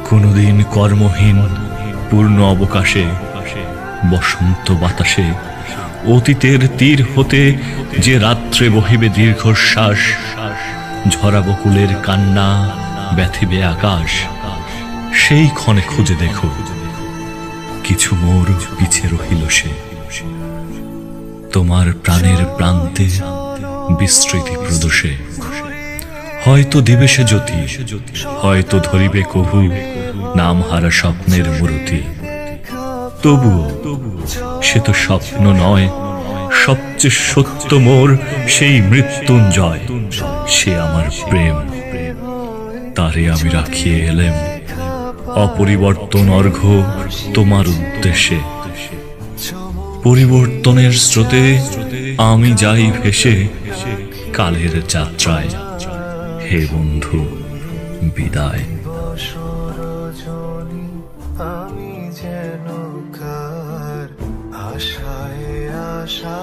কোনদিন কর্মহীন পূর্ণ অবকাশে বসন্ত বাতাসে অতীতের তীর হতে যে রাত্রে বহিবে দীর্ঘশ্বাস, ঝরা বকুলের কান্না ব্যথিবে আকাশ। সেই ক্ষণে খুঁজে দেখো কিছু মোর পিছে রহিল সে, তোমার প্রাণের প্রান্তে বিস্মৃতি প্রদোষে। হয়তো দিবে সে জ্যোতি, হয়তো ধরিবে কভু নামহারা স্বপ্নের মূর্তি। তবুও সে তো স্বপ্ন নয়, সবচেয়ে সত্য মোর সেই মৃত্যুঞ্জয়। সে আমার প্রেম, তারে আমি রাখিয়ে এলেম অপরিবর্তন অর্ঘ্য তোমার উদ্দেশ্যে। পরিবর্তনের স্রোতে আমি যাই ভেসে কালের যাত্রায়। হে বন্ধু, বিদায়। আমি যেন কার আশায় আশা